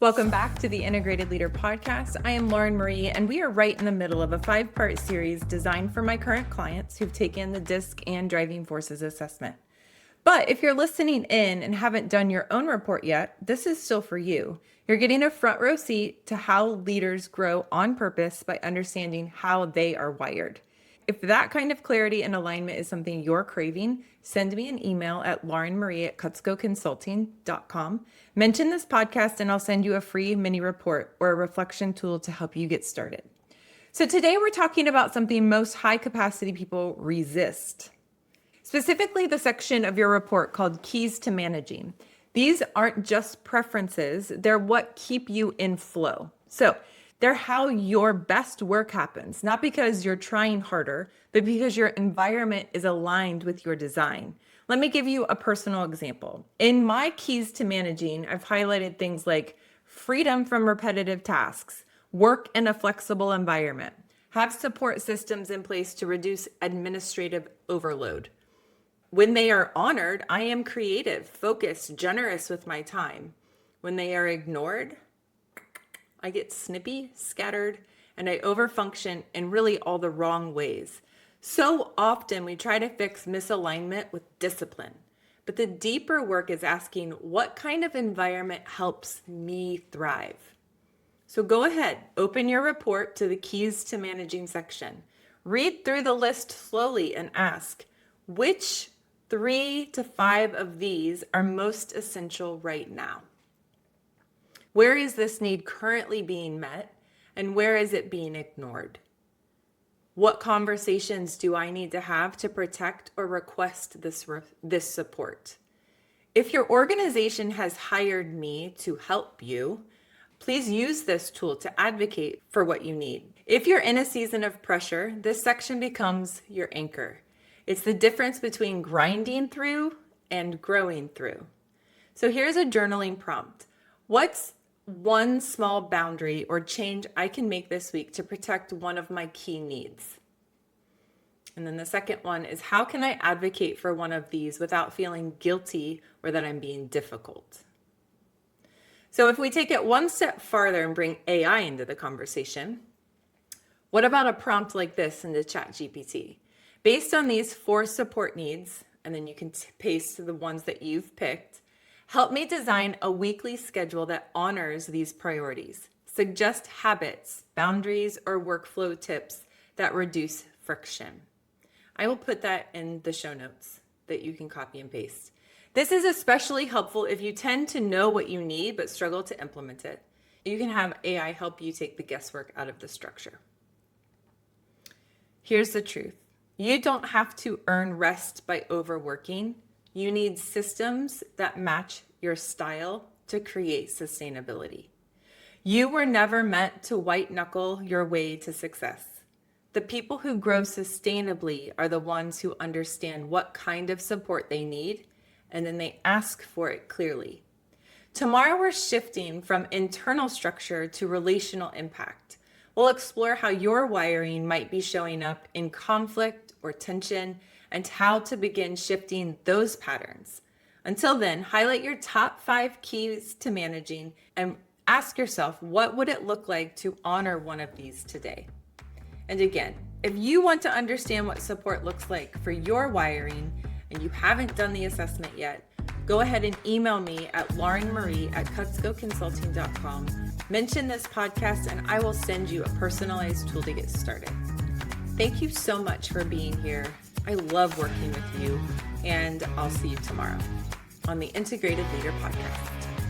Welcome back to the Integrated Leader Podcast. I am Lauren Marie, and we are right in the middle of a 5-part series designed for my current clients who've taken the DISC and Driving Forces assessment. But if you're listening in and haven't done your own report yet, this is still for you. You're getting a front row seat to how leaders grow on purpose by understanding how they are wired. If that kind of clarity and alignment is something you're craving, send me an email at laurenmarie@kutskoconsulting.com. Mention this podcast and I'll send you a free mini report or a reflection tool to help you get started. So today we're talking about something most high capacity people resist. Specifically, the section of your report called Keys to Managing. These aren't just preferences, they're what keep you in flow. So they're how your best work happens, not because you're trying harder, but because your environment is aligned with your design. Let me give you a personal example. In my keys to managing, I've highlighted things like freedom from repetitive tasks, work in a flexible environment, have support systems in place to reduce administrative overload. When they are honored, I am creative, focused, generous with my time. When they are ignored, I get snippy, scattered, and I overfunction in really all the wrong ways. So often we try to fix misalignment with discipline, but the deeper work is asking what kind of environment helps me thrive. So go ahead, open your report to the Keys to Managing section. Read through the list slowly and ask, which 3 to 5 of these are most essential right now? Where is this need currently being met, and where is it being ignored? What conversations do I need to have to protect or request this support? If your organization has hired me to help you, please use this tool to advocate for what you need. If you're in a season of pressure, this section becomes your anchor. It's the difference between grinding through and growing through. So here's a journaling prompt. What's one small boundary or change I can make this week to protect one of my key needs? And then the second one is, how can I advocate for one of these without feeling guilty or that I'm being difficult? So if we take it one step farther and bring AI into the conversation, what about a prompt like this into ChatGPT? Based on these 4 support needs, and then you can paste the ones that you've picked, help me design a weekly schedule that honors these priorities. Suggest habits, boundaries, or workflow tips that reduce friction. I will put that in the show notes that you can copy and paste. This is especially helpful if you tend to know what you need but struggle to implement it. You can have AI help you take the guesswork out of the structure. Here's the truth. You don't have to earn rest by overworking. You need systems that match your style to create sustainability. You were never meant to white knuckle your way to success. The people who grow sustainably are the ones who understand what kind of support they need, and then they ask for it clearly. Tomorrow we're shifting from internal structure to relational impact. We'll explore how your wiring might be showing up in conflict or tension, and how to begin shifting those patterns. Until then, highlight your top 5 keys to managing and ask yourself, what would it look like to honor one of these today? And again, if you want to understand what support looks like for your wiring and you haven't done the assessment yet, go ahead and email me at laurenmarie@kutskoconsulting.com. Mention this podcast and I will send you a personalized tool to get started. Thank you so much for being here. I love working with you, and I'll see you tomorrow on the Integrated Leader Podcast.